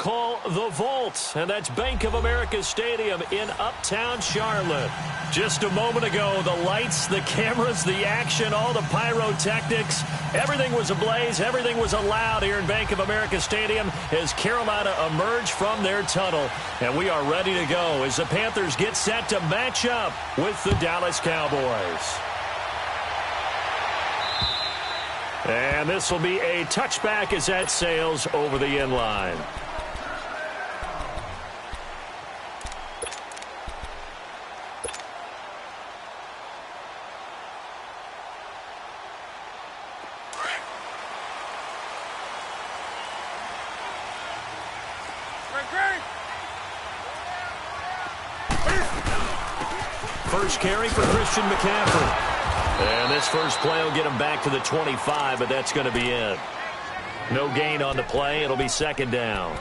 call the Vault, and that's Bank of America Stadium in Uptown Charlotte. Just a moment ago, the lights, the cameras, the action, all the pyrotechnics, everything was ablaze, everything was allowed here in Bank of America Stadium as Carolina emerged from their tunnel. And we are ready to go as the Panthers get set to match up with the Dallas Cowboys. And this will be a touchback as that sails over the end line. First carry for Christian McCaffrey. And this first play will get him back to the 25, but that's going to be it. No gain on the play. It'll be second down.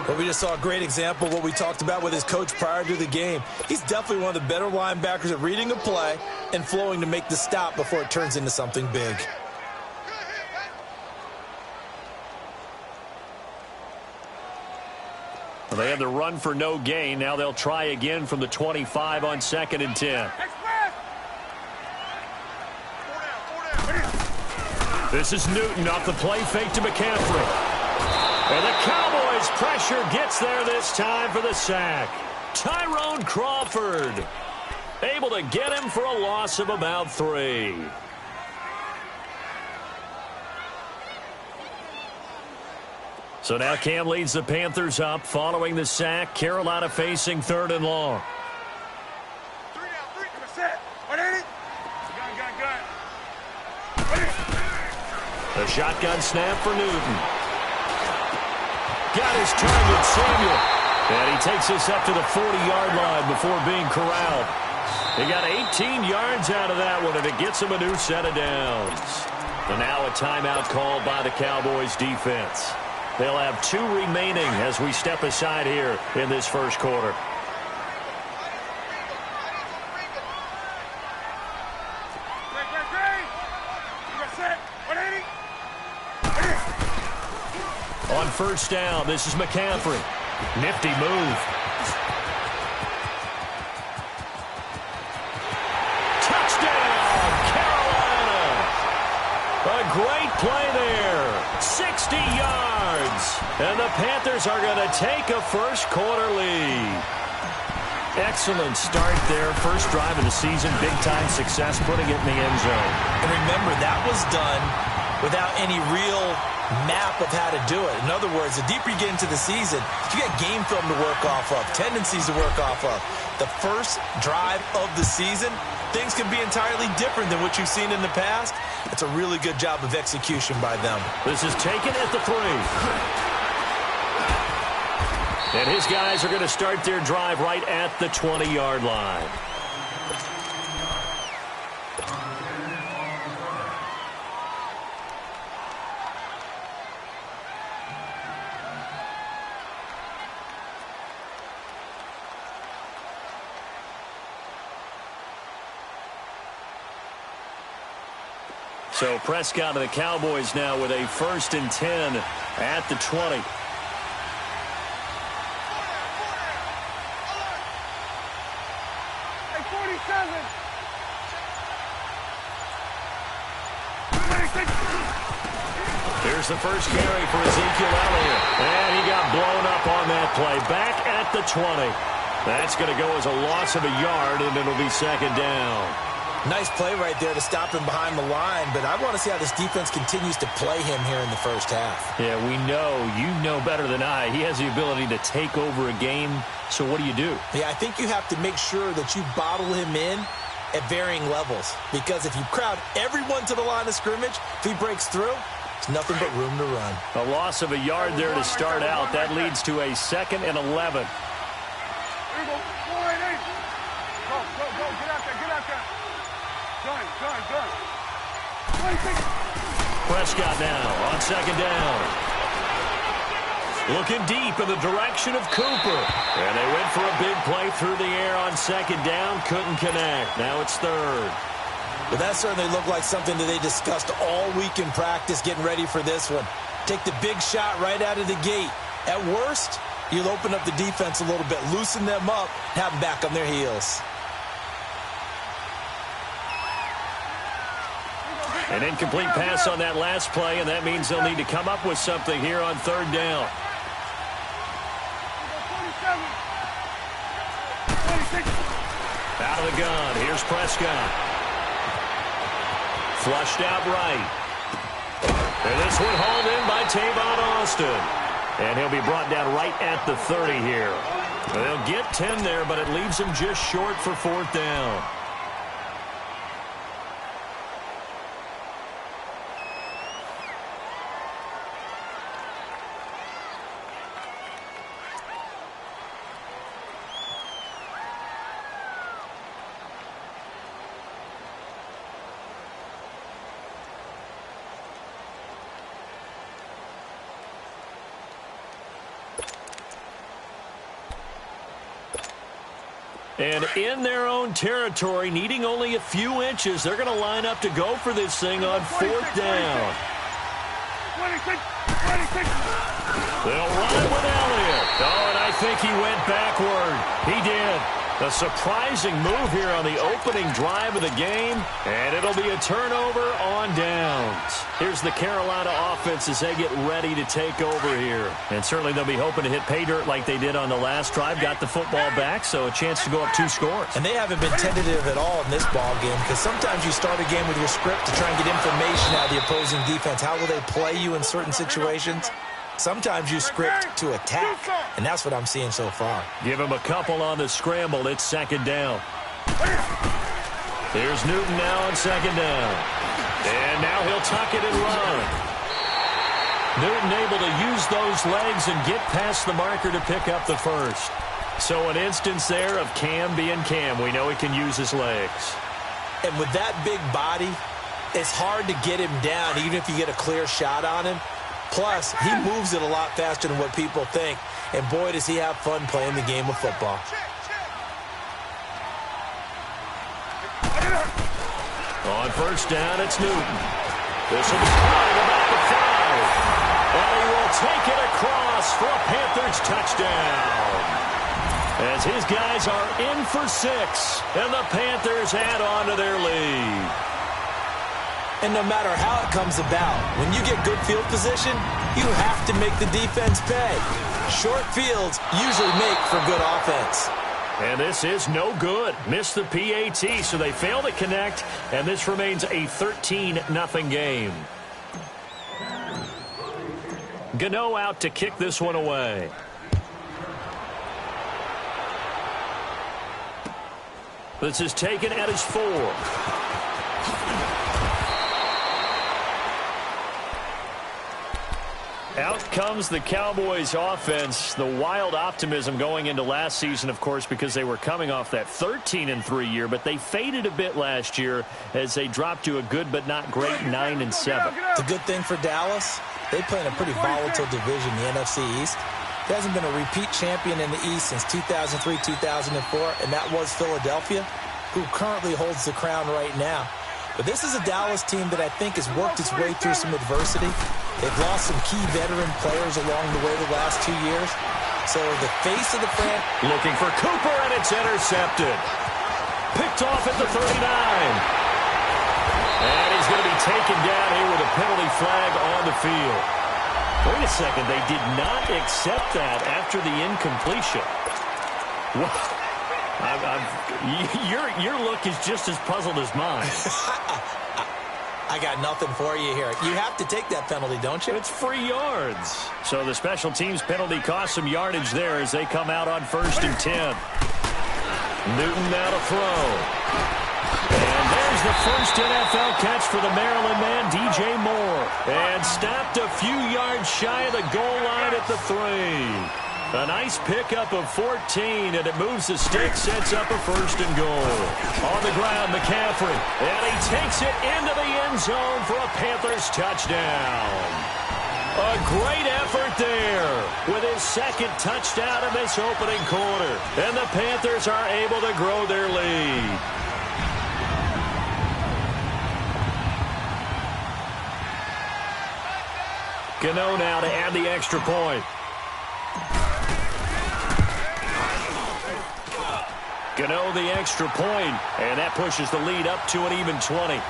Well, we just saw a great example of what we talked about with his coach prior to the game. He's definitely one of the better linebackers at reading a play and flowing to make the stop before it turns into something big. Well, they had the run for no gain. Now they'll try again from the 25 on 2nd and 10. This is Newton off the play fake to McCaffrey. And the Cowboys pressure gets there this time for the sack. Tyrone Crawford able to get him for a loss of about 3. So now Cam leads the Panthers up following the sack. Carolina facing 3rd and long. A shotgun snap for Newton. Got his target, Samuel. And he takes this up to the 40-yard line before being corralled. He got 18 yards out of that one, and it gets him a new set of downs. And now a timeout called by the Cowboys defense. They'll have 2 remaining as we step aside here in this first quarter. On first down, this is McCaffrey. Nifty move. Touchdown, Carolina. A great play there. 60 yards. And the Panthers are going to take a first quarter lead. Excellent start there. First drive of the season. Big-time success, putting it in the end zone. And remember, that was done without any real map of how to do it. In other words, the deeper you get into the season, you get game film to work off of, tendencies to work off of. The first drive of the season, things can be entirely different than what you've seen in the past. It's a really good job of execution by them. This is taken at the 3. And his guys are going to start their drive right at the 20-yard line. So Prescott and the Cowboys now with a 1st and 10 at the 20. Here's the first carry for Ezekiel Elliott. And he got blown up on that play. Back at the 20. That's going to go as a loss of a yard, and it'll be second down. Nice play right there to stop him behind the line, but I want to see how this defense continues to play him here in the first half. Yeah, we know. You know better than I. He has the ability to take over a game, so what do you do? Yeah, I think you have to make sure that you bottle him in at varying levels, because if you crowd everyone to the line of scrimmage, if he breaks through, there's nothing but room to run. A loss of a yard there to start out. That leads to a 2nd and 11. Prescott now on 2nd down. Looking deep in the direction of Cooper. And they went for a big play through the air on 2nd down. Couldn't connect. Now it's 3rd. But that certainly looked like something that they discussed all week in practice getting ready for this one. Take the big shot right out of the gate. At worst, you'll open up the defense a little bit, loosen them up, have them back on their heels. An incomplete pass on that last play, and that means they'll need to come up with something here on third down. Out of the gun, here's Prescott. Flushed out right. And this one hauled in by Tavon Austin. And he'll be brought down right at the 30 here. They'll get 10 there, but it leaves them just short for fourth down. And in their own territory, needing only a few inches, they're going to line up to go for this thing on fourth down. 26. They'll run with Elliott. Oh, and I think he went backward. He did. A surprising move here on the opening drive of the game, and it'll be a turnover on downs. Here's the Carolina offense as they get ready to take over here. And certainly they'll be hoping to hit pay dirt like they did on the last drive. Got the football back, so a chance to go up 2 scores. And they haven't been tentative at all in this ball game, because sometimes you start a game with your script to try and get information out of the opposing defense. How will they play you in certain situations? Sometimes you script to attack, and that's what I'm seeing so far. Give him a couple on the scramble. It's second down. Here's Newton now on second down. And now he'll tuck it and run. Newton able to use those legs and get past the marker to pick up the first. So an instance there of Cam being Cam. We know he can use his legs. And with that big body, it's hard to get him down, even if you get a clear shot on him. Plus, he moves it a lot faster than what people think. And boy, does he have fun playing the game of football. On first down, it's Newton. This will be caught at about the 5. And he will take it across for a Panthers touchdown. As his guys are in for 6, and the Panthers add on to their lead. And no matter how it comes about, when you get good field position, you have to make the defense pay. Short fields usually make for good offense. And this is no good. Missed the PAT, so they fail to connect, and this remains a 13-0 game. Gano out to kick this one away. This is taken at his 4. Out comes the Cowboys offense. The wild optimism going into last season, of course, because they were coming off that 13-3 year, but they faded a bit last year as they dropped to a good but not great 9-7. The good thing for Dallas, they play in a pretty volatile division, the NFC East. There hasn't been a repeat champion in the East since 2003, 2004, and that was Philadelphia, who currently holds the crown right now. But this is a Dallas team that I think has worked its way through some adversity. They've lost some key veteran players along the way the last 2 years. So the face of the franchise. Looking for Cooper, and it's intercepted. Picked off at the 39. And he's going to be taken down here with a penalty flag on the field. Wait a second. They did not accept that after the incompletion. What? Your look is just as puzzled as mine. I got nothing for you here. You have to take that penalty, don't you? It's free yards. So the special teams penalty cost some yardage there as they come out on 1st and 10. Newton now to throw. And there's the first NFL catch for the Maryland man, DJ Moore. And stopped a few yards shy of the goal line at the 3. A nice pickup of 14, and it moves the stick, sets up a 1st and goal. On the ground, McCaffrey, and he takes it into the end zone for a Panthers touchdown. A great effort there with his 2nd touchdown in this opening quarter. And the Panthers are able to grow their lead. Gano now to add the extra point. Gano the extra point, and that pushes the lead up to an even 20.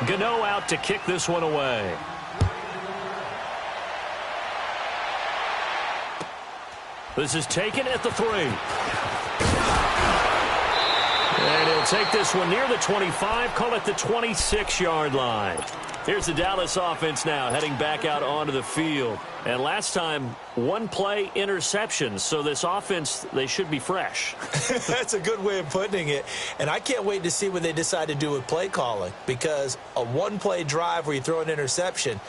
Gano out to kick this one away. This is taken at the 3. And he'll take this one near the 25, call it the 26-yard line. Here's the Dallas offense now heading back out onto the field. And last time, one play interception. So this offense, they should be fresh. That's a good way of putting it. And I can't wait to see what they decide to do with play calling. Because a one-play drive where you throw an interception,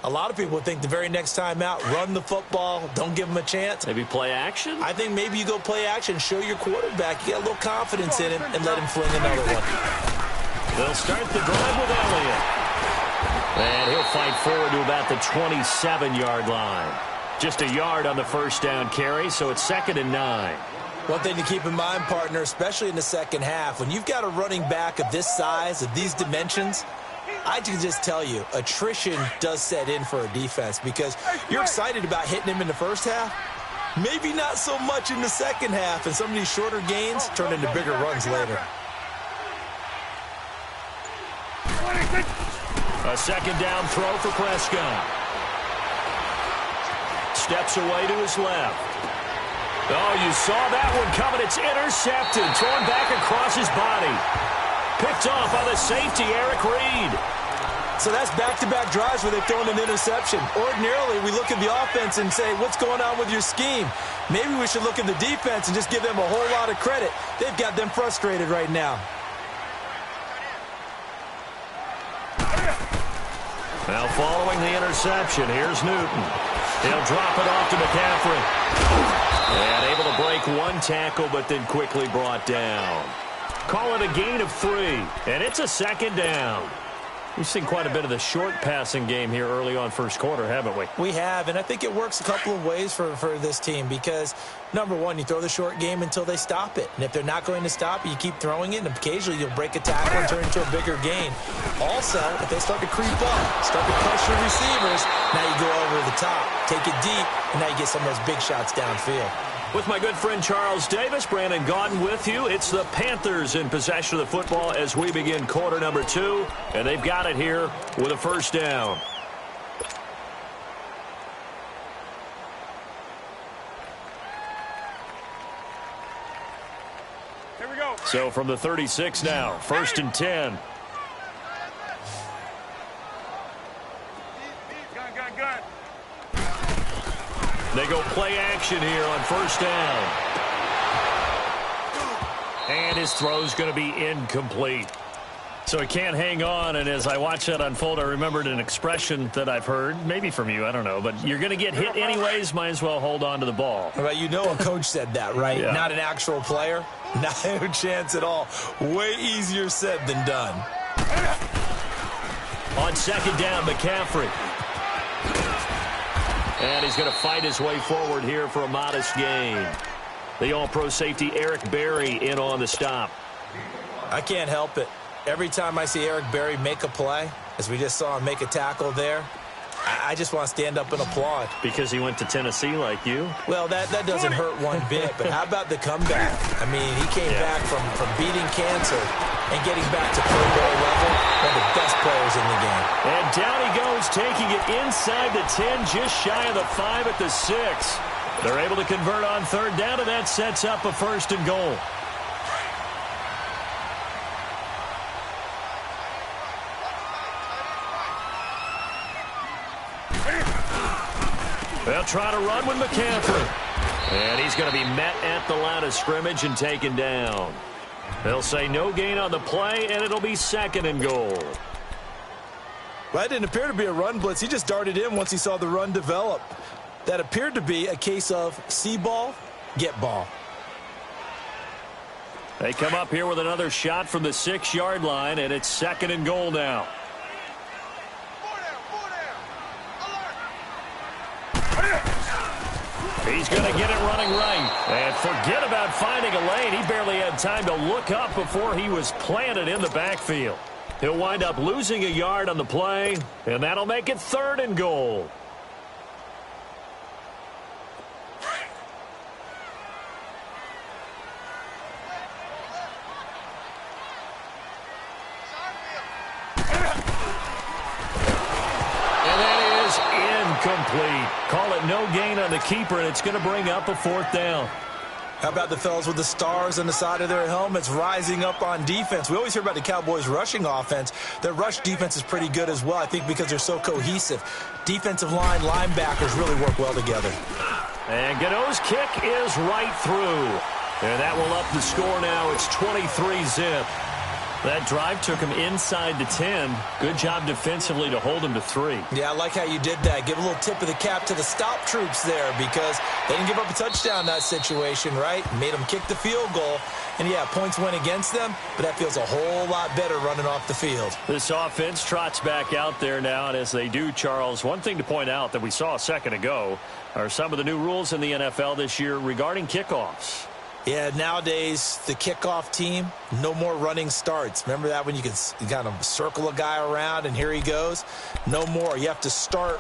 a lot of people think the very next time out, run the football, don't give them a chance. Maybe play action? I think maybe you go play action, show your quarterback, you get a little confidence in him, and let him fling another one. They'll start the drive with Elliott. And he'll fight forward to about the 27-yard line. Just a yard on the first down carry, so it's 2nd and 9. One thing to keep in mind, partner, especially in the second half, when you've got a running back of this size, of these dimensions, I can just tell you, attrition does set in for a defense because you're excited about hitting him in the first half. Maybe not so much in the second half, and some of these shorter gains turn into bigger runs later. A second down throw for Prescott. Steps away to his left. Oh, you saw that one coming. It's intercepted. Thrown back across his body. Picked off by the safety, Eric Reed. So that's back-to-back drives where they've thrown an interception. Ordinarily, we look at the offense and say, what's going on with your scheme? Maybe we should look at the defense and just give them a whole lot of credit. They've got them frustrated right now. Now following the interception, here's Newton. He'll drop it off to McCaffrey. And able to break one tackle, but then quickly brought down. Call it a gain of 3, and it's a 2nd down. We've seen quite a bit of the short passing game here early on first quarter, haven't we? We have, and I think it works a couple of ways for this team because, number one, you throw the short game until they stop it. And if they're not going to stop it, you keep throwing it, and occasionally you'll break a tackle and turn into a bigger gain. Also, if they start to creep up, start to pressure receivers, now you go over the top, take it deep, and now you get some of those big shots downfield. With my good friend Charles Davis, Brandon Gaudin with you. It's the Panthers in possession of the football as we begin quarter number 2. And they've got it here with a first down. Here we go. So from the 36 now, 1st and 10. Gun. They go play action here on first down. And his throw's going to be incomplete. So he can't hang on, and as I watch that unfold, I remembered an expression that I've heard, maybe from you, I don't know, but you're going to get hit anyways, might as well hold on to the ball. Well, you know a coach said that, right? Yeah. Not an actual player. Not a chance at all. Way easier said than done. On second down, McCaffrey. And he's going to fight his way forward here for a modest gain. The all-pro safety Eric Berry in on the stop. I can't help it. Every time I see Eric Berry make a play, as we just saw him make a tackle there, I just want to stand up and applaud. Because he went to Tennessee like you? Well, that doesn't hurt one bit, but how about the comeback? I mean, he came back from beating cancer and getting back to Pro Bowl level, one of the best players in the game. And down he goes, taking it inside the 10, just shy of the 5 at the 6. They're able to convert on third down, and that sets up a 1st and goal. They'll try to run with McCaffrey. And he's going to be met at the line of scrimmage and taken down. They'll say no gain on the play, and it'll be 2nd and goal. Well, that didn't appear to be a run blitz. He just darted in once he saw the run develop. That appeared to be a case of see ball, get ball. They come up here with another shot from the 6-yard line, and it's 2nd and goal now. He's going to get it running right. And forget about finding a lane. He barely had time to look up before he was planted in the backfield. He'll wind up losing a yard on the play, and that'll make it 3rd and goal. Complete. Call it no gain on the keeper, and it's going to bring up a 4th down. How about the fellas with the stars on the side of their helmets rising up on defense? We always hear about the Cowboys' rushing offense. Their rush defense is pretty good as well, I think, because they're so cohesive. Defensive line, linebackers really work well together. And Gano's kick is right through. And that will up the score now. It's 23-zip. That drive took him inside the 10. Good job defensively to hold him to 3. Yeah, I like how you did that. Give a little tip of the cap to the stop troops there because they didn't give up a touchdown in that situation, right? Made them kick the field goal. And, yeah, points went against them, but that feels a whole lot better running off the field. This offense trots back out there now, and as they do, Charles, one thing to point out that we saw a second ago are some of the new rules in the NFL this year regarding kickoffs. Yeah, nowadays, the kickoff team, no more running starts. Remember that when you could kind of circle a guy around and here he goes? No more. You have to start,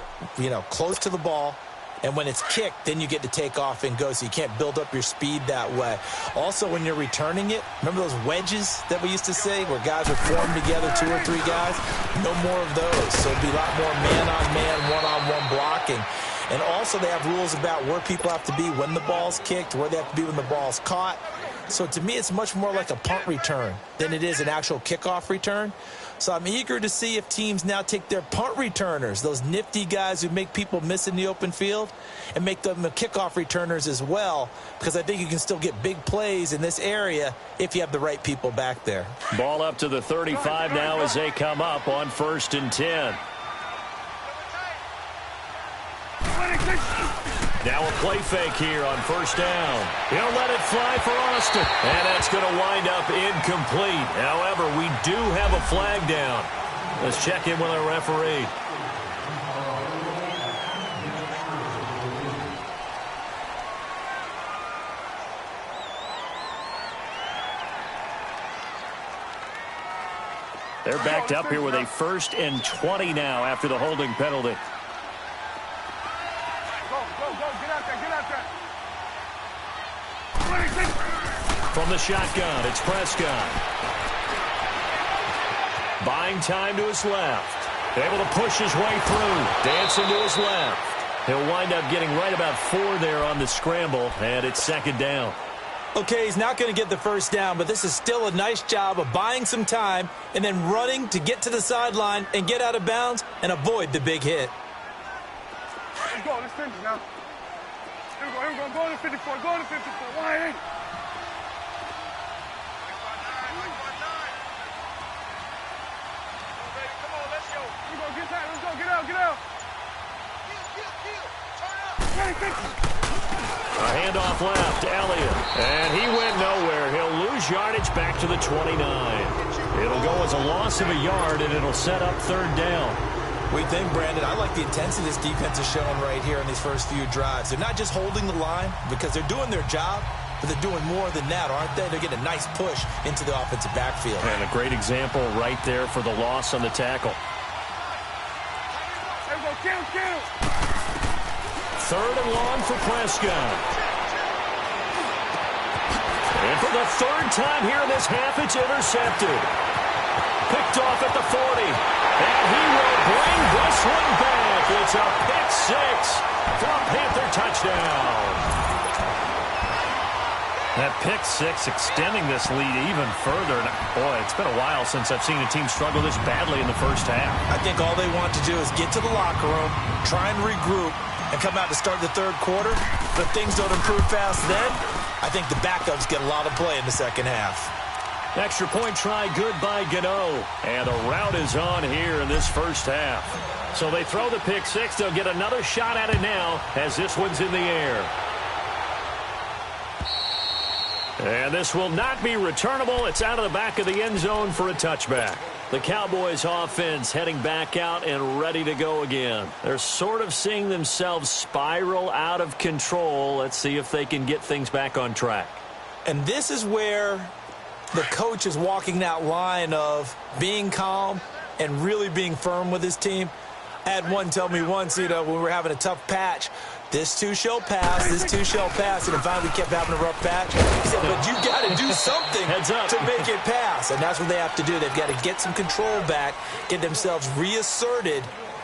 close to the ball. And when it's kicked, then you get to take off and go, so you can't build up your speed that way. Also, when you're returning it, remember those wedges that we used to say where guys would form together, 2 or 3 guys? No more of those. So it'll be a lot more man-on-man, one-on-one blocking. And also they have rules about where people have to be when the ball's kicked, where they have to be when the ball's caught. So to me, it's much more like a punt return than it is an actual kickoff return. So I'm eager to see if teams now take their punt returners, those nifty guys who make people miss in the open field, and make them the kickoff returners as well, because I think you can still get big plays in this area if you have the right people back there. Ball up to the 35 now as they come up on 1st and 10. Now a play fake here on 1st down. He'll let it fly for Austin. And that's going to wind up incomplete. However, we do have a flag down. Let's check in with our referee. They're backed up here with a 1st and 20 now after the holding penalty. From the shotgun, it's Prescott. Buying time to his left. Able to push his way through. Dancing to his left. He'll wind up getting right about 4 there on the scramble, and it's 2nd down. Okay, he's not going to get the 1st down, but this is still a nice job of buying some time and then running to get to the sideline and get out of bounds and avoid the big hit. Let's go. Let's finish now. Here we go. Go to 54. Go to 54. Why? Get out. A handoff left, Elliott. And he went nowhere. He'll lose yardage back to the 29. It'll go as a loss of a yard, and it'll set up 3rd down. What do you think, Brandon? I like the intensity this defense is showing right here in these first few drives. They're not just holding the line because they're doing their job, but they're doing more than that, aren't they? They're getting a nice push into the offensive backfield. And a great example right there for the loss on the tackle. 3rd and long for Prescott. And for the 3rd time here in this half, it's intercepted. Picked off at the 40. And he will bring this one back. It's a pick 6 for a Panther touchdown. That pick 6 extending this lead even further. And boy, it's been a while since I've seen a team struggle this badly in the first half. I think all they want to do is get to the locker room, try and regroup, and come out to start the 3rd quarter. But if things don't improve fast then, I think the backups get a lot of play in the 2nd half. Extra point try good by Gano. And the route is on here in this first half. So they throw the pick 6. They'll get another shot at it now as this one's in the air. And this will not be returnable. It's out of the back of the end zone for a touchback. The Cowboys offense heading back out and ready to go again. They're sort of seeing themselves spiral out of control. Let's see if they can get things back on track. And this is where the coach is walking that line of being calm and really being firm with his team. I had one tell me once, when we were having a tough patch, this too shall pass, this too shall pass, and finally we kept having a rough patch. He said, but you got to do something to make it pass, and that's what they have to do. They've got to get some control back, get themselves reasserted,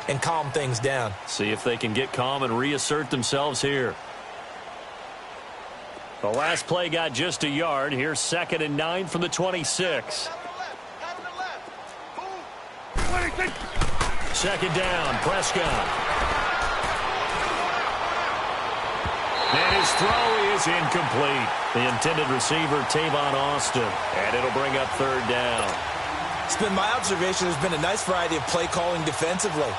and calm things down. See if they can get calm and reassert themselves here. The last play got just a yard. Here's 2nd and 9 from the 26. 2nd down, Prescott. And his throw is incomplete. The intended receiver, Tavon Austin. And it'll bring up 3rd down. It's been my observation there's been a nice variety of play calling defensively.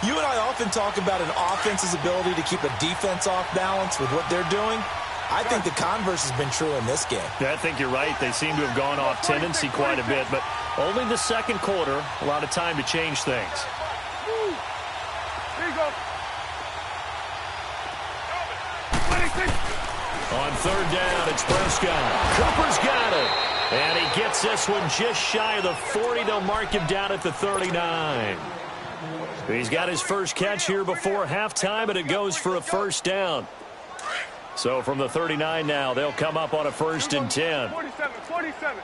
You and I often talk about an offense's ability to keep a defense off balance with what they're doing. I think the converse has been true in this game. Yeah, I think you're right. They seem to have gone off tendency quite a bit, but only the 2nd quarter, a lot of time to change things. Here you go. On 3rd down, it's Prescott. Cooper's got it. And he gets this one just shy of the 40. They'll mark him down at the 39. He's got his first catch here before halftime, and it goes for a 1st down. So from the 39 now, they'll come up on a 1st and 10. 47.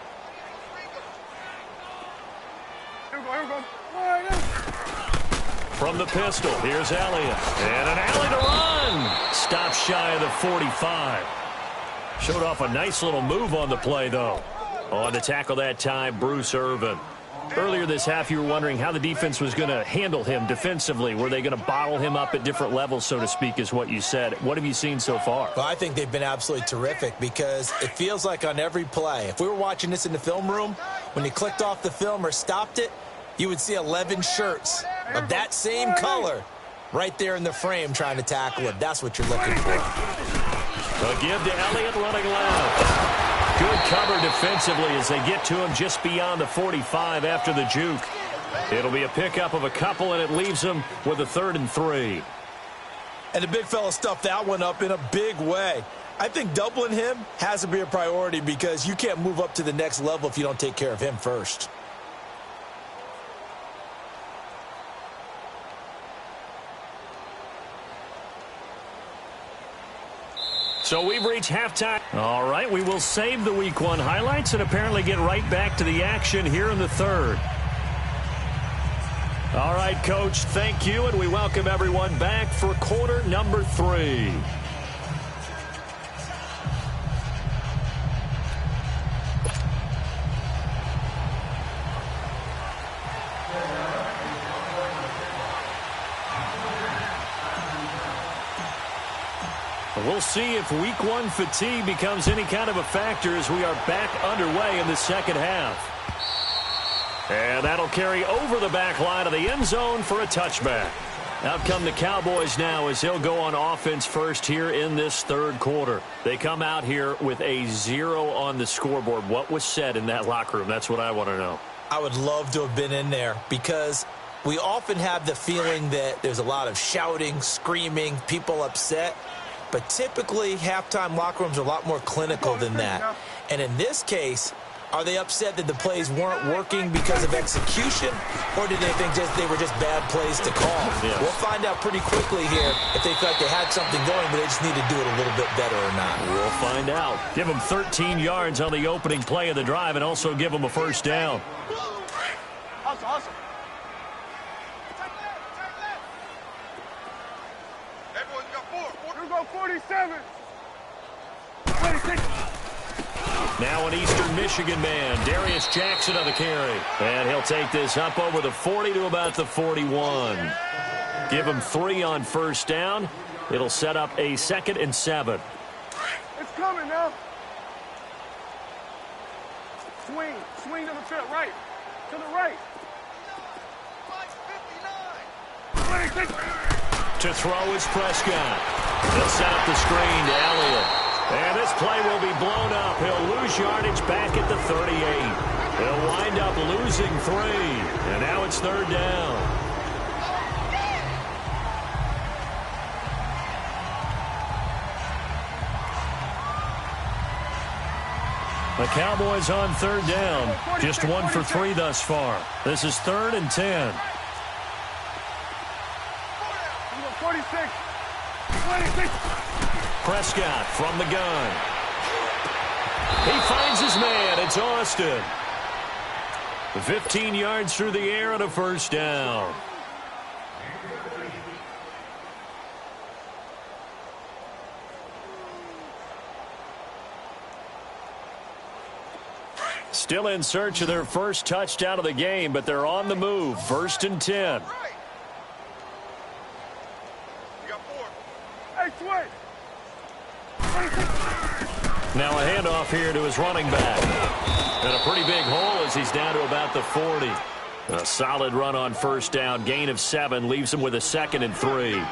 Here we go. From the pistol, here's Elliott. And an alley to run. Stop shy of the 45. Showed off a nice little move on the play, though. On the tackle that time, Bruce Irvin. Earlier this half, you were wondering how the defense was going to handle him defensively. Were they going to bottle him up at different levels, so to speak, is what you said. What have you seen so far? Well, I think they've been absolutely terrific because it feels like on every play, if we were watching this in the film room, when you clicked off the film or stopped it, you would see 11 shirts of that same color right there in the frame trying to tackle it. That's what you're looking for. A give to Elliott running left. Good cover defensively as they get to him just beyond the 45 after the juke. It'll be a pickup of a couple, and it leaves them with a 3rd and 3. And the big fella stuffed that one up in a big way. I think doubling him has to be a priority because you can't move up to the next level if you don't take care of him first. So we've reached halftime. All right, we will save the Week 1 highlights and apparently get right back to the action here in the 3rd. All right, Coach, thank you, and we welcome everyone back for quarter number 3. We'll see if Week 1 fatigue becomes any kind of a factor as we are back underway in the 2nd half. And that'll carry over the back line of the end zone for a touchback. Out come the Cowboys now as he'll go on offense first here in this 3rd quarter. They come out here with a 0 on the scoreboard. What was said in that locker room? That's what I want to know. I would love to have been in there because we often have the feeling that there's a lot of shouting, screaming, people upset. But typically, halftime locker rooms are a lot more clinical than that. And in this case, are they upset that the plays weren't working because of execution, or did they think they were just bad plays to call? Yes. We'll find out pretty quickly here if they feel like they had something going, but they just need to do it a little bit better or not. We'll find out. Give them 13 yards on the opening play of the drive and also give them a 1st down. Awesome. Everyone's got 47. 26. Now an Eastern Michigan man, Darius Jackson on the carry. And he'll take this up over the 40 to about the 41. Give him 3 on 1st down. It'll set up a 2nd and 7. It's coming now. Swing to the field, right. To the right. 26. To throw is Prescott. They'll set up the screen to Elliott. And this play will be blown up. He'll lose yardage back at the 38. They'll wind up losing 3, and now it's 3rd down. The Cowboys on 3rd down. Just 1 for 3 thus far. This is 3rd and 10. 46. 26. Prescott from the gun. He finds his man. It's Austin. 15 yards through the air and a 1st down. Still in search of their first touchdown of the game, but they're on the move. 1st and 10. Now a handoff here to his running back. And a pretty big hole as he's down to about the 40. A solid run on 1st down. Gain of 7 leaves him with a 2nd and 3.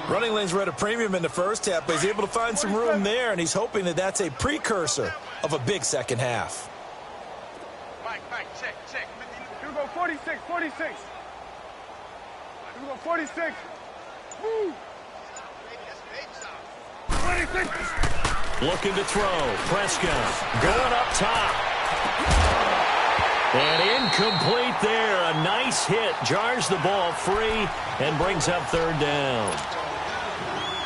Running lanes were at a premium in the first half, but he's able to find some room there, and he's hoping that that's a precursor of a big second half. Mike, check. Here we go, 46. Here we go, 46. Woo! 26. Looking to throw. Prescott going up top. And incomplete there. A nice hit. Jars the ball free and brings up 3rd down.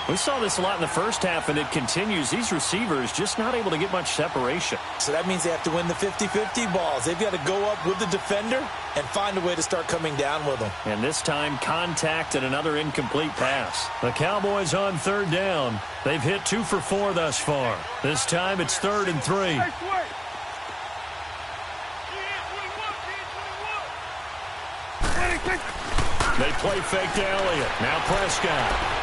We saw this a lot in the first half, and it continues. These receivers just not able to get much separation. So that means they have to win the 50-50 balls. They've got to go up with the defender and find a way to start coming down with them. And this time, contact and another incomplete pass. The Cowboys on 3rd down. They've hit 2 for 4 thus far. This time, it's 3rd and 3. They play fake to Elliott. Now Prescott.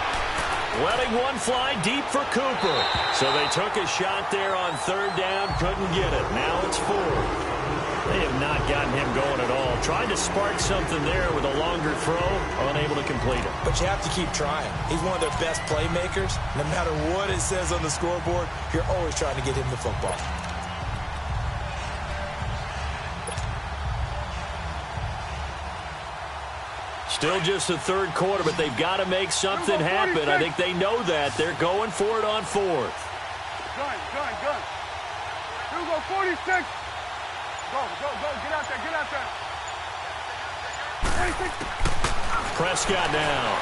Letting one fly deep for Cooper. So they took a shot there on 3rd down. Couldn't get it. Now it's 4th. They have not gotten him going at all. Tried to spark something there with a longer throw. Unable to complete it. But you have to keep trying. He's one of their best playmakers. No matter what it says on the scoreboard, you're always trying to get him the football. Still just the 3rd quarter, but they've got to make something happen. I think they know that. They're going for it on 4th. Gun. Here we go, 46. Go. Get out there. 26. Prescott now.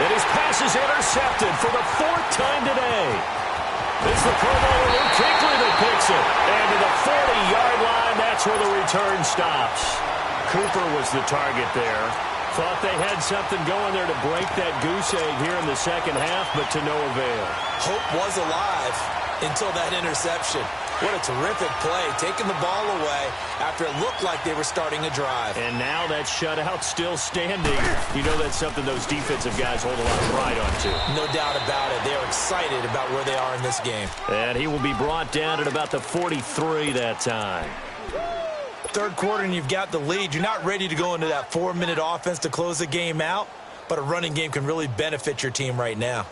And his pass is intercepted for the 4th time today. It's the Pro Bowler Luke Kuechly that picks it. And to the 40-yard line, that's where the return stops. Cooper was the target there. Thought they had something going there to break that goose egg here in the second half, but to no avail. Hope was alive until that interception. What a terrific play, taking the ball away after it looked like they were starting a drive. And now that shutout still standing. You know that's something those defensive guys hold a lot of pride on, too. No doubt about it. They are excited about where they are in this game. And he will be brought down at about the 43 that time. 3rd quarter and you've got the lead. You're not ready to go into that 4-minute offense to close the game out, but a running game can really benefit your team right now.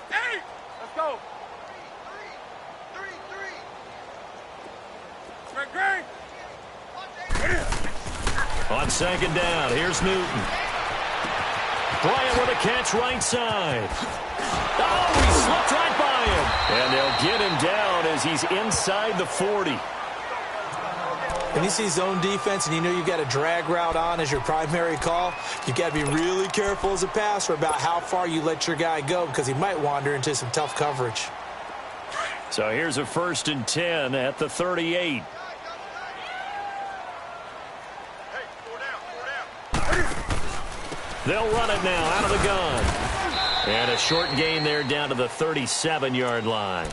Hey, let's go. Great. On 2nd down, here's Newton. Bryant with a catch right side. Oh, he slipped right by him. And they'll get him down as he's inside the 40. When you see zone defense and you know you've got a drag route on as your primary call, you've got to be really careful as a passer about how far you let your guy go because he might wander into some tough coverage. So here's a 1st and 10 at the 38. They'll run it now out of the gun. And a short gain there down to the 37-yard line.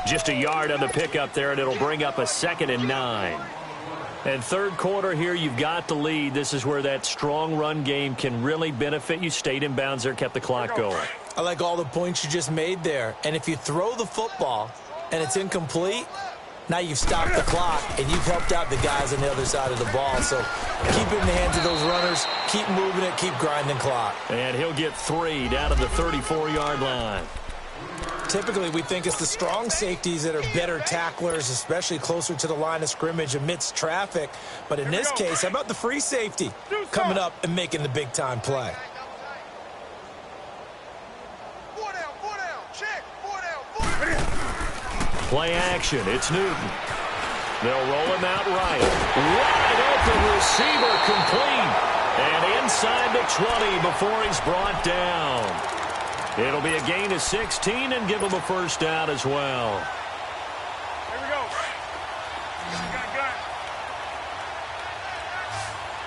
Just a yard on the pickup there, and it'll bring up a 2nd and 9. And 3rd quarter here, you've got the lead. This is where that strong run game can really benefit you. Stayed in bounds there, kept the clock going. I like all the points you just made there. And if you throw the football and it's incomplete, Now you've stopped the clock, and you've helped out the guys on the other side of the ball. So keep it in the hands of those runners. Keep moving it. Keep grinding clock. And he'll get 3 down to the 34-yard line. Typically, we think it's the strong safeties that are better tacklers, especially closer to the line of scrimmage amidst traffic. But in this case, how about the free safety coming up and making the big-time play? Play action. It's Newton. They'll roll him out right. Wide open receiver complete. And inside the 20 before he's brought down. It'll be a gain of 16 and give him a first down as well. Here we go. Gun.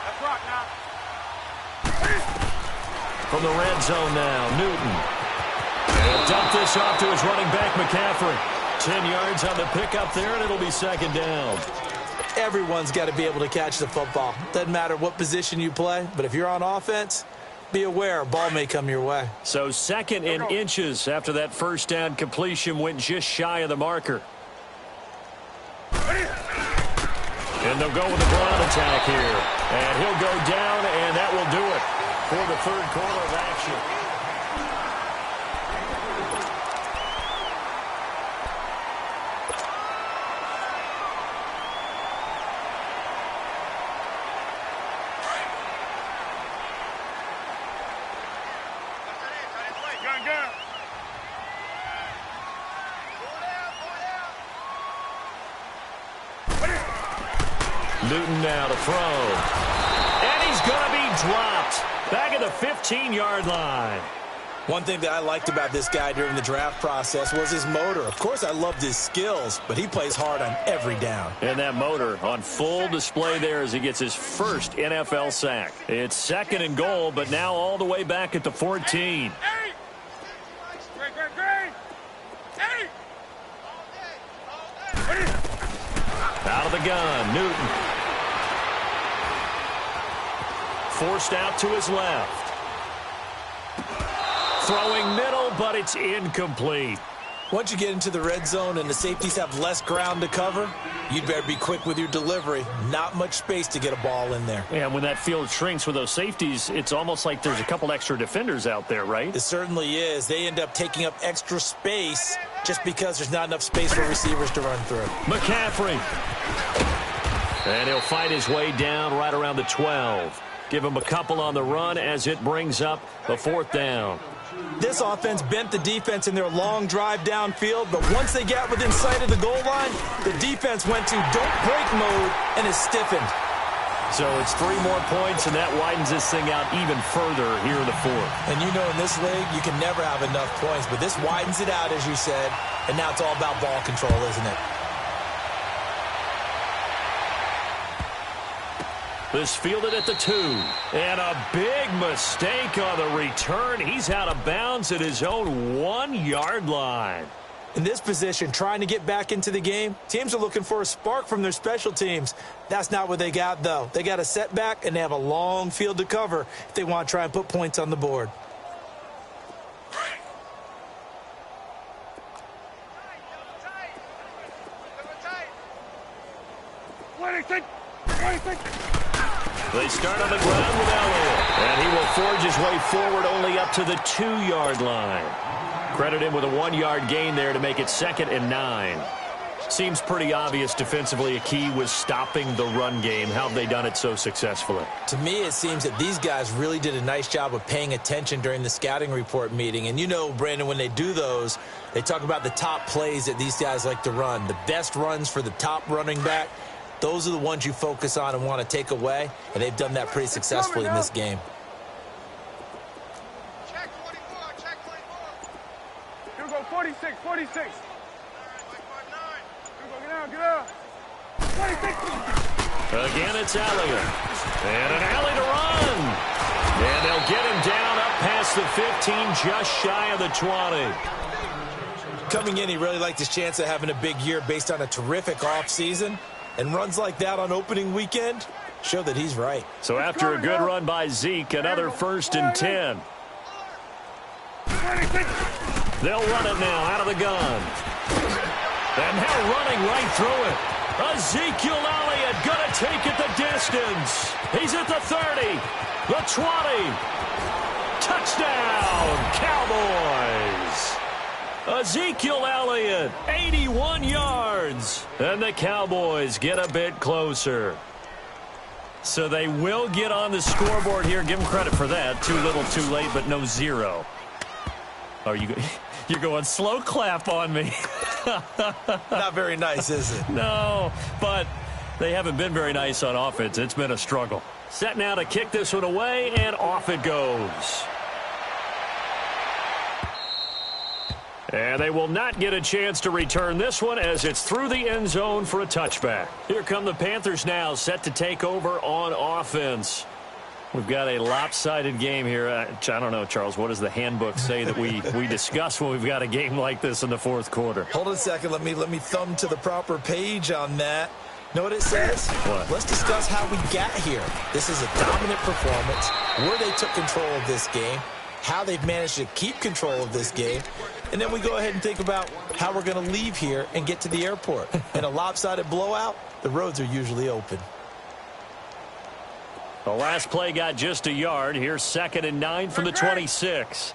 Let's rock now. From the red zone now, Newton. He'll dump this off to his running back, McCaffrey. 10 yards on the pickup there, and it'll be second down. Everyone's got to be able to catch the football. Doesn't matter what position you play, but if you're on offense, be aware a ball may come your way. So second in inches after that first down completion went just shy of the marker. And they'll go with the ground attack here. And he'll go down, and that will do it for the third quarter of action. Newton now to throw. And he's going to be dropped. Back at the 15-yard line. One thing that I liked about this guy during the draft process was his motor. Of course, I loved his skills, but he plays hard on every down. And that motor on full display there as he gets his first NFL sack. It's second and goal, but now all the way back at the 14. Out of the gun, Newton. Forced out to his left. Throwing middle, but it's incomplete. Once you get into the red zone and the safeties have less ground to cover, you'd better be quick with your delivery. Not much space to get a ball in there. And when that field shrinks with those safeties, it's almost like there's a couple extra defenders out there, right? It certainly is. They end up taking up extra space just because there's not enough space for receivers to run through. McCaffrey. And he'll fight his way down right around the 12. Give him a couple on the run as it brings up the fourth down. This offense bent the defense in their long drive downfield, but once they got within sight of the goal line, the defense went to don't break mode and is stiffened. So it's 3 more points, and that widens this thing out even further here in the fourth. And you know in this league, you can never have enough points, but this widens it out, as you said, and now it's all about ball control, isn't it? This fielded at the 2. And a big mistake on the return. He's out of bounds at his own 1-yard line. In this position, trying to get back into the game, teams are looking for a spark from their special teams. That's not what they got, though. They got a setback, and they have a long field to cover if they want to try and put points on the board. They start on the ground with Elliott, and he will forge his way forward only up to the 2-yard line. Credit him with a 1-yard gain there to make it 2nd and 9. Seems pretty obvious defensively a key was stopping the run game. How have they done it so successfully? To me, it seems that these guys really did a nice job of paying attention during the scouting report meeting. And you know, Brandon, when they do those, they talk about the top plays that these guys like to run. The best runs for the top running back. Those are the ones you focus on and want to take away, and they've done that pretty successfully in this game. Check 44, check 44. Here we go, 46, 46. Here we go, get out. 46. Again, it's Elliott. And an alley to run. And they'll get him down up past the 15, just shy of the 20. Coming in, he really liked his chance of having a big year based on a terrific offseason. And runs like that on opening weekend show that he's right. So after a good run by Zeke, another 1st and 10. They'll run it now out of the gun. And they'll run running right through it. Ezekiel Elliott going to take it the distance. He's at the 30, the 20. Touchdown, Cowboys. Ezekiel Elliott, 81 yards. And the Cowboys get a bit closer. So they will get on the scoreboard here. Give them credit for that. Too little, too late, but no zero. Are you... You're going slow clap on me. Not very nice, is it? No, but they haven't been very nice on offense. It's been a struggle. Set now to kick this one away, and off it goes. And they will not get a chance to return this one as it's through the end zone for a touchback. Here come the Panthers now, set to take over on offense. We've got a lopsided game here. I don't know, Charles, what does the handbook say that we discuss when we've got a game like this in the fourth quarter? Hold on a second. Let me thumb to the proper page on that. Know what it says? What? Let's discuss how we got here. This is a dominant performance, where they took control of this game, how they've managed to keep control of this game, and then we go ahead and think about how we're going to leave here and get to the airport. In a lopsided blowout, the roads are usually open. The last play got just a yard. Here's 2nd and 9 from the 26.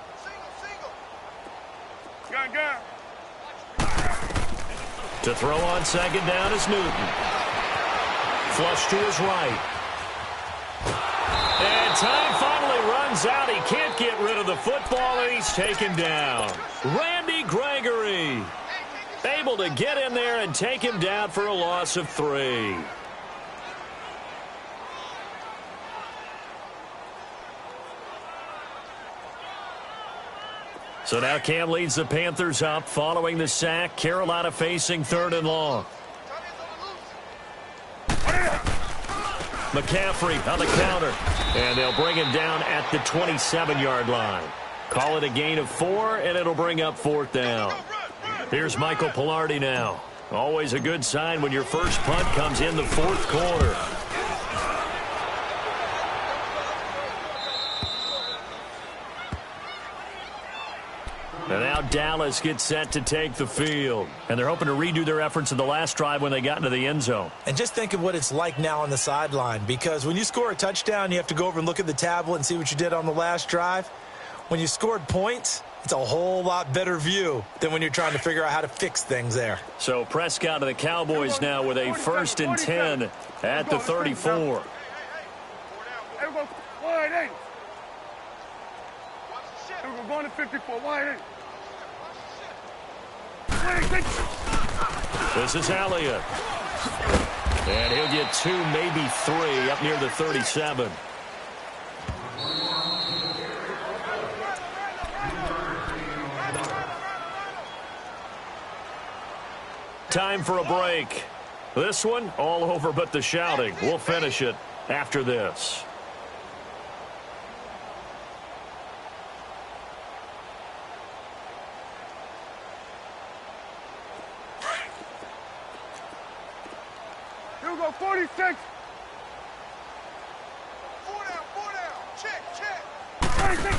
To throw on 2nd down is Newton. Flush to his right. And time finally runs out. He can't get rid of the football, and he's taken down. Randy Gregory able to get in there and take him down for a loss of 3. So now Cam leads the Panthers up following the sack. Carolina facing 3rd and long. McCaffrey on the counter. And they'll bring him down at the 27-yard line. Call it a gain of 4, and it'll bring up 4th down. Here's Michael Pilardi now. Always a good sign when your first punt comes in the 4th quarter. And now Dallas gets set to take the field. And they're hoping to redo their efforts in the last drive when they got into the end zone. And just think of what it's like now on the sideline, because when you score a touchdown, you have to go over and look at the tablet and see what you did on the last drive. When you scored points, it's a whole lot better view than when you're trying to figure out how to fix things there. So Prescott and the Cowboys now with a 1st and 10 at the 34. We're going to 54. Wide in. This is Elliott. And he'll get 2, maybe 3 up near the 37. Time for a break. This one, all over but the shouting. We'll finish it after this. Here we go, 46. 4 down. Check. 46.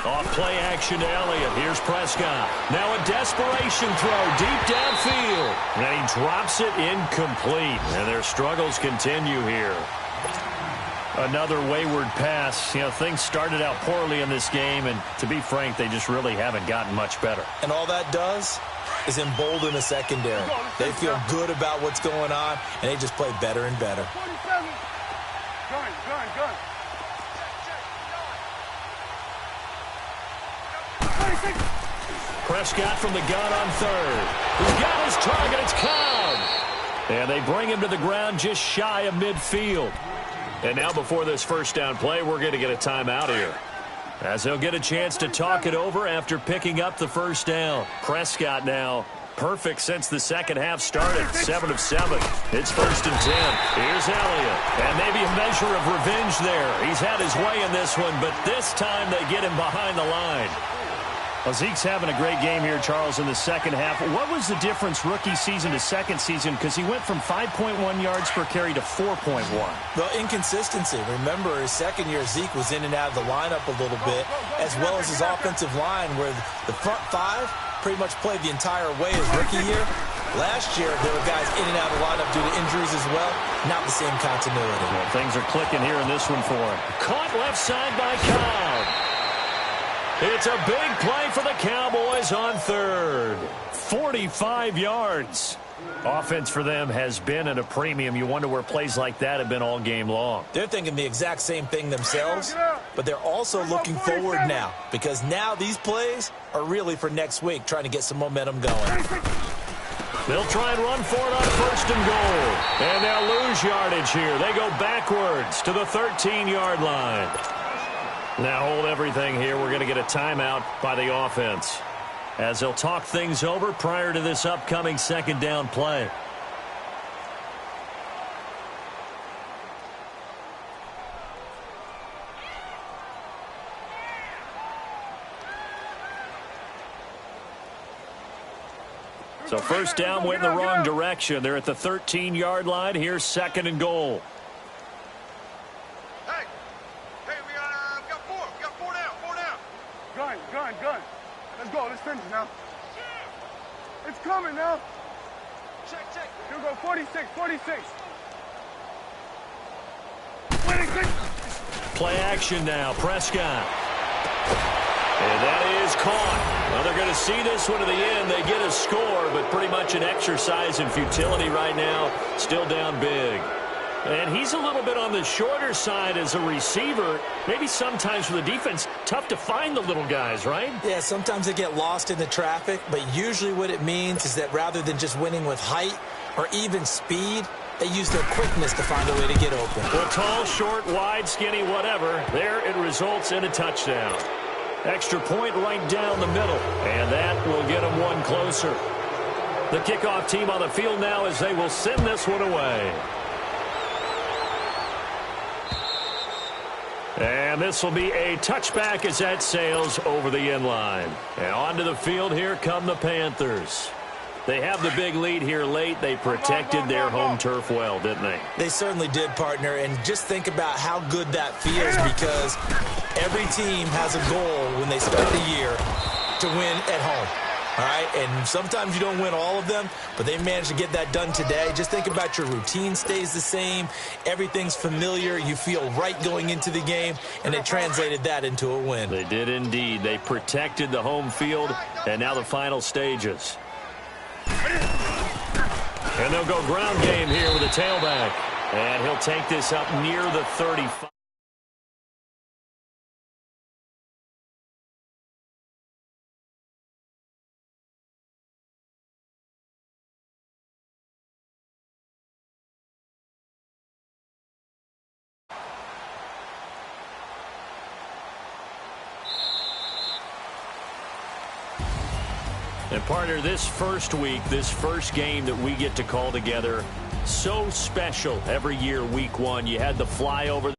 Off play action to Elliott. Here's Prescott. Now a desperation throw deep downfield. And he drops it incomplete. And their struggles continue here. Another wayward pass. You know, things started out poorly in this game, and to be frank, they just really haven't gotten much better. And all that does is embolden the secondary. They feel good about what's going on, and they just play better and better. 47. Gun. 26. Prescott from the gun on 3rd. He's got his target. It's Cobb. And they bring him to the ground just shy of midfield. And now before this first down play, we're going to get a timeout here, as they'll get a chance to talk it over after picking up the first down. Prescott now perfect since the second half started. 7 of 7. It's 1st and 10. Here's Elliott. And maybe a measure of revenge there. He's had his way in this one, but this time they get him behind the line. Well, Zeke's having a great game here, Charles, in the second half. What was the difference rookie season to second season? Because he went from 5.1 yards per carry to 4.1. The inconsistency. Remember, his second year, Zeke was in and out of the lineup a little bit, as well as his offensive line, where the front 5 pretty much played the entire way his rookie year. Last year, there were guys in and out of the lineup due to injuries as well. Not the same continuity. Well, things are clicking here in this one for him. Caught left side by Cobb. It's a big play for the Cowboys on third. 45 yards. Offense for them has been at a premium. You wonder where plays like that have been all game long. They're thinking the exact same thing themselves, but they're also looking forward now because now these plays are really for next week, trying to get some momentum going. They'll try and run for it on first and goal. And they'll lose yardage here. They go backwards to the 13-yard line. Now hold everything here. We're going to get a timeout by the offense as they'll talk things over prior to this upcoming second down play. So first down went in the wrong direction. They're at the 13-yard line. Here's second and goal. Hey, we got four. We got four down. Gun. Let's go. Let's finish now. It's coming now. Check. Here we go. 46. 26. Play action now. Prescott. And that is caught. Well, they're going to see this one to the end. They get a score, but pretty much an exercise in futility right now. Still down big. And he's a little bit on the shorter side as a receiver. Maybe sometimes for the defense, tough to find the little guys, right? Yeah, sometimes they get lost in the traffic, but usually what it means is that rather than just winning with height or even speed, they use their quickness to find a way to get open. Well, tall, short, wide, skinny, whatever. There it results in a touchdown. Extra point right down the middle, and that will get them one closer. The kickoff team on the field now as they will send this one away. And this will be a touchback as that sails over the end line. And onto the field, here come the Panthers. They have the big lead here late. They protected their home turf well, didn't they? They certainly did, partner. And just think about how good that feels because every team has a goal when they start the year to win at home. All right, and sometimes you don't win all of them, but they managed to get that done today. Just think about your routine stays the same. Everything's familiar. You feel right going into the game, and they translated that into a win. They did indeed. They protected the home field, and now the final stages. And they'll go ground game here with a tailback. And he'll take this up near the 35. And partner, this first week, this first game that we get to call together, so special every year, week one. You had the flyover.